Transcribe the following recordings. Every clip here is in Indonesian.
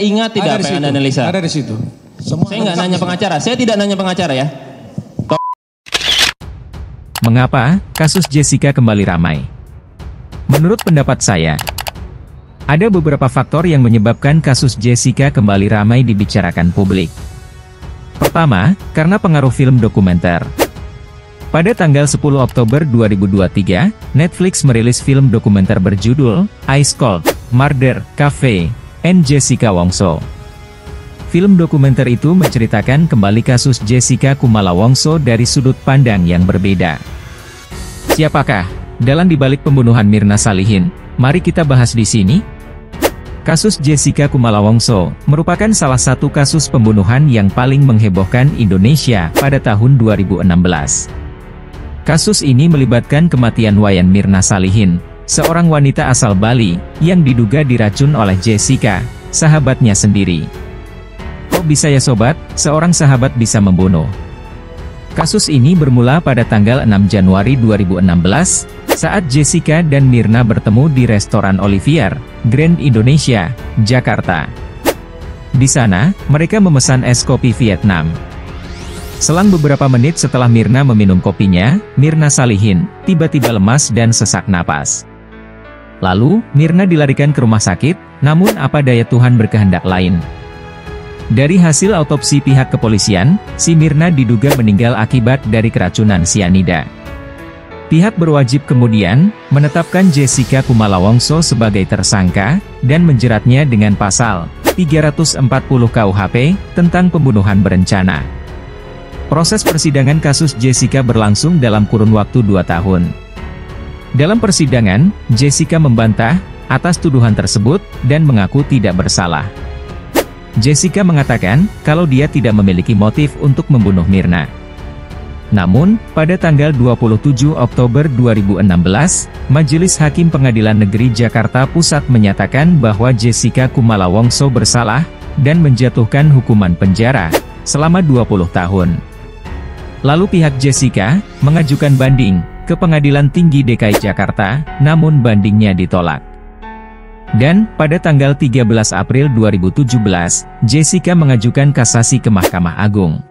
ingat tidak apa yang Anda analisa? Ada di situ. Saya nggak nanya pengacara, saya tidak nanya pengacara ya. Mengapa kasus Jessica kembali ramai? Menurut pendapat saya, ada beberapa faktor yang menyebabkan kasus Jessica kembali ramai dibicarakan publik. Pertama, karena pengaruh film dokumenter. Pada tanggal 10 Oktober 2023, Netflix merilis film dokumenter berjudul Ice Cold: Murder, Cafe, and Jessica Wongso. Film dokumenter itu menceritakan kembali kasus Jessica Kumala Wongso dari sudut pandang yang berbeda. Siapakah dalang dibalik pembunuhan Mirna Salihin? Mari kita bahas di sini. Kasus Jessica Kumala Wongso merupakan salah satu kasus pembunuhan yang paling menghebohkan Indonesia pada tahun 2016. Kasus ini melibatkan kematian Wayan Mirna Salihin, seorang wanita asal Bali, yang diduga diracun oleh Jessica, sahabatnya sendiri. Kok bisa ya sobat, seorang sahabat bisa membunuh? Kasus ini bermula pada tanggal 6 Januari 2016, saat Jessica dan Mirna bertemu di restoran Olivier, Grand Indonesia, Jakarta. Di sana, mereka memesan es kopi Vietnam. Selang beberapa menit setelah Mirna meminum kopinya, Mirna Salihin tiba-tiba lemas dan sesak napas. Lalu, Mirna dilarikan ke rumah sakit, namun apa daya Tuhan berkehendak lain. Dari hasil autopsi pihak kepolisian, si Mirna diduga meninggal akibat dari keracunan sianida. Pihak berwajib kemudian menetapkan Jessica Kumala Wongso sebagai tersangka, dan menjeratnya dengan pasal 340 KUHP tentang pembunuhan berencana. Proses persidangan kasus Jessica berlangsung dalam kurun waktu 2 tahun. Dalam persidangan, Jessica membantah atas tuduhan tersebut, dan mengaku tidak bersalah. Jessica mengatakan kalau dia tidak memiliki motif untuk membunuh Mirna. Namun, pada tanggal 27 Oktober 2016, Majelis Hakim Pengadilan Negeri Jakarta Pusat menyatakan bahwa Jessica Kumala Wongso bersalah, dan menjatuhkan hukuman penjara selama 20 tahun. Lalu pihak Jessica mengajukan banding ke Pengadilan Tinggi DKI Jakarta, namun bandingnya ditolak. Dan, pada tanggal 13 April 2017, Jessica mengajukan kasasi ke Mahkamah Agung.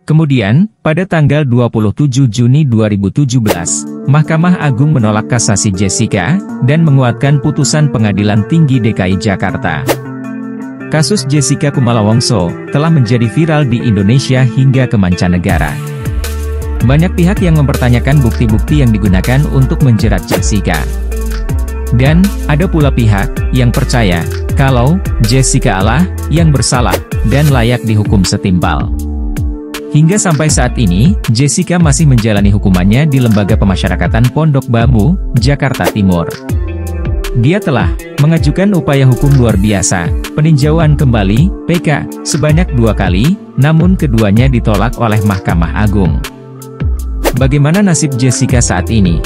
Kemudian, pada tanggal 27 Juni 2017, Mahkamah Agung menolak kasasi Jessica, dan menguatkan putusan Pengadilan Tinggi DKI Jakarta. Kasus Jessica Kumala Wongso telah menjadi viral di Indonesia hingga ke mancanegara. Banyak pihak yang mempertanyakan bukti-bukti yang digunakan untuk menjerat Jessica. Dan, ada pula pihak yang percaya kalau Jessica Allah yang bersalah dan layak dihukum setimpal. Hingga sampai saat ini, Jessica masih menjalani hukumannya di Lembaga Pemasyarakatan Pondok Bambu, Jakarta Timur. Dia telah mengajukan upaya hukum luar biasa, peninjauan kembali, PK, sebanyak 2 kali, namun keduanya ditolak oleh Mahkamah Agung. Bagaimana nasib Jessica saat ini?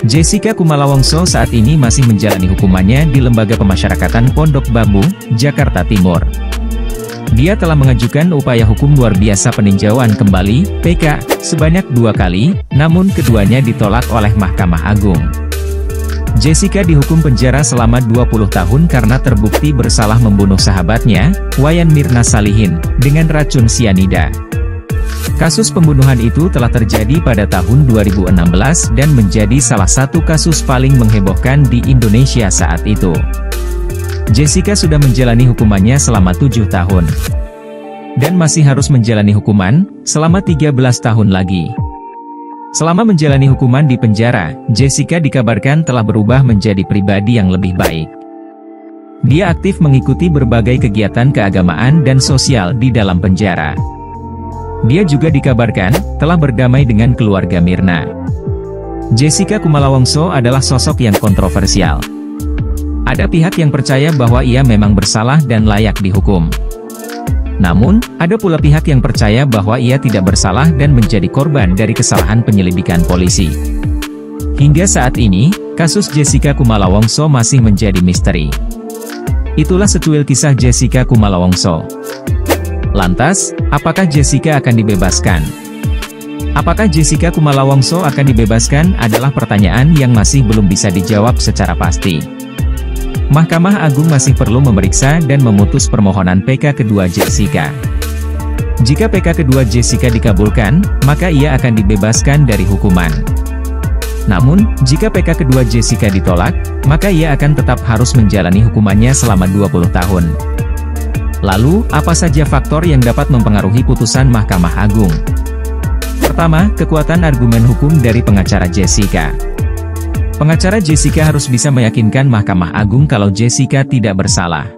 Jessica Kumala Wongso saat ini masih menjalani hukumannya di Lembaga Pemasyarakatan Pondok Bambu, Jakarta Timur. Dia telah mengajukan upaya hukum luar biasa peninjauan kembali, PK, sebanyak 2 kali, namun keduanya ditolak oleh Mahkamah Agung. Jessica dihukum penjara selama 20 tahun karena terbukti bersalah membunuh sahabatnya, Wayan Mirna Salihin, dengan racun sianida. Kasus pembunuhan itu telah terjadi pada tahun 2016 dan menjadi salah satu kasus paling menghebohkan di Indonesia saat itu. Jessica sudah menjalani hukumannya selama 7 tahun. Dan masih harus menjalani hukuman selama 13 tahun lagi. Selama menjalani hukuman di penjara, Jessica dikabarkan telah berubah menjadi pribadi yang lebih baik. Dia aktif mengikuti berbagai kegiatan keagamaan dan sosial di dalam penjara. Dia juga dikabarkan telah berdamai dengan keluarga Mirna. Jessica Kumala Wongso adalah sosok yang kontroversial. Ada pihak yang percaya bahwa ia memang bersalah dan layak dihukum. Namun, ada pula pihak yang percaya bahwa ia tidak bersalah dan menjadi korban dari kesalahan penyelidikan polisi. Hingga saat ini, kasus Jessica Kumala Wongso masih menjadi misteri. Itulah secuil kisah Jessica Kumala Wongso. Lantas, apakah Jessica akan dibebaskan? Apakah Jessica Kumala Wongso akan dibebaskan adalah pertanyaan yang masih belum bisa dijawab secara pasti. Mahkamah Agung masih perlu memeriksa dan memutus permohonan PK kedua Jessica. Jika PK kedua Jessica dikabulkan, maka ia akan dibebaskan dari hukuman. Namun, jika PK kedua Jessica ditolak, maka ia akan tetap harus menjalani hukumannya selama 20 tahun. Lalu, apa saja faktor yang dapat mempengaruhi putusan Mahkamah Agung? Pertama, kekuatan argumen hukum dari pengacara Jessica. Pengacara Jessica harus bisa meyakinkan Mahkamah Agung kalau Jessica tidak bersalah.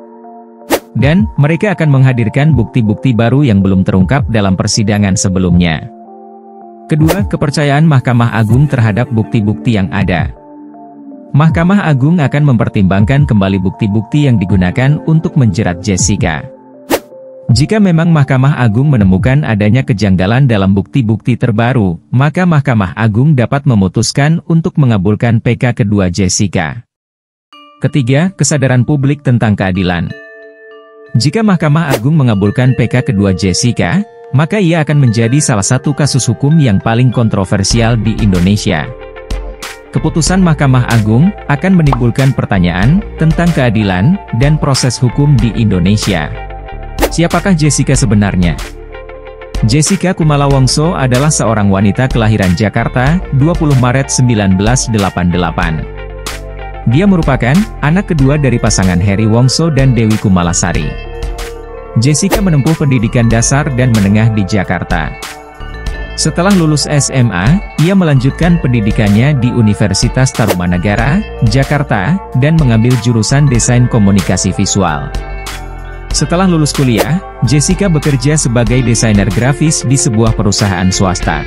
Dan, mereka akan menghadirkan bukti-bukti baru yang belum terungkap dalam persidangan sebelumnya. Kedua, kepercayaan Mahkamah Agung terhadap bukti-bukti yang ada. Mahkamah Agung akan mempertimbangkan kembali bukti-bukti yang digunakan untuk menjerat Jessica. Jika memang Mahkamah Agung menemukan adanya kejanggalan dalam bukti-bukti terbaru, maka Mahkamah Agung dapat memutuskan untuk mengabulkan PK kedua Jessica. Ketiga, kesadaran publik tentang keadilan. Jika Mahkamah Agung mengabulkan PK kedua Jessica, maka ia akan menjadi salah satu kasus hukum yang paling kontroversial di Indonesia. Keputusan Mahkamah Agung akan menimbulkan pertanyaan tentang keadilan dan proses hukum di Indonesia. Siapakah Jessica sebenarnya? Jessica Kumala Wongso adalah seorang wanita kelahiran Jakarta, 20 Maret 1988. Dia merupakan anak kedua dari pasangan Heri Wongso dan Dewi Kumalasari. Jessica menempuh pendidikan dasar dan menengah di Jakarta. Setelah lulus SMA, ia melanjutkan pendidikannya di Universitas Tarumanagara, Jakarta, dan mengambil jurusan Desain Komunikasi Visual. Setelah lulus kuliah, Jessica bekerja sebagai desainer grafis di sebuah perusahaan swasta.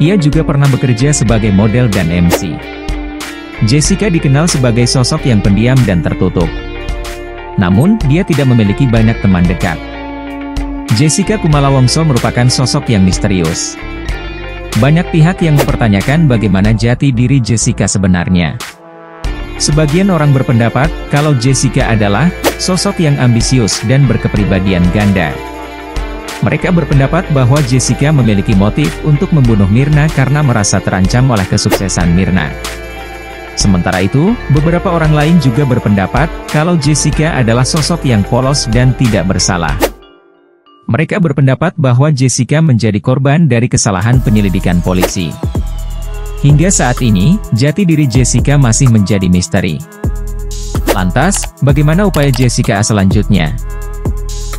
Ia juga pernah bekerja sebagai model dan MC. Jessica dikenal sebagai sosok yang pendiam dan tertutup. Namun, dia tidak memiliki banyak teman dekat. Jessica Kumala Wongso merupakan sosok yang misterius. Banyak pihak yang mempertanyakan bagaimana jati diri Jessica sebenarnya. Sebagian orang berpendapat kalau Jessica adalah sosok yang ambisius dan berkepribadian ganda. Mereka berpendapat bahwa Jessica memiliki motif untuk membunuh Mirna karena merasa terancam oleh kesuksesan Mirna. Sementara itu, beberapa orang lain juga berpendapat kalau Jessica adalah sosok yang polos dan tidak bersalah. Mereka berpendapat bahwa Jessica menjadi korban dari kesalahan penyelidikan polisi. Hingga saat ini, jati diri Jessica masih menjadi misteri. Lantas, bagaimana upaya Jessica selanjutnya?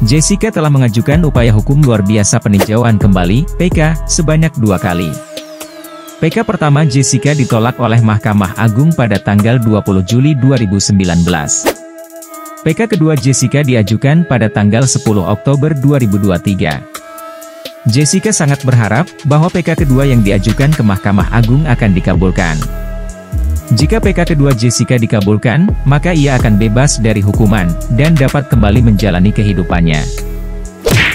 Jessica telah mengajukan upaya hukum luar biasa peninjauan kembali, PK, sebanyak 2 kali. PK pertama Jessica ditolak oleh Mahkamah Agung pada tanggal 20 Juli 2019. PK kedua Jessica diajukan pada tanggal 10 Oktober 2023. Jessica sangat berharap bahwa PK kedua yang diajukan ke Mahkamah Agung akan dikabulkan. Jika PK kedua Jessica dikabulkan, maka ia akan bebas dari hukuman dan dapat kembali menjalani kehidupannya.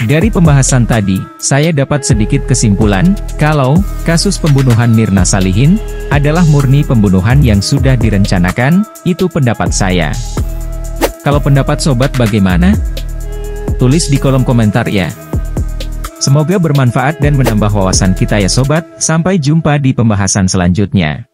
Dari pembahasan tadi, saya dapat sedikit kesimpulan, kalau kasus pembunuhan Mirna Salihin adalah murni pembunuhan yang sudah direncanakan, itu pendapat saya. Kalau pendapat sobat bagaimana? Tulis di kolom komentar ya. Semoga bermanfaat dan menambah wawasan kita ya sobat, sampai jumpa di pembahasan selanjutnya.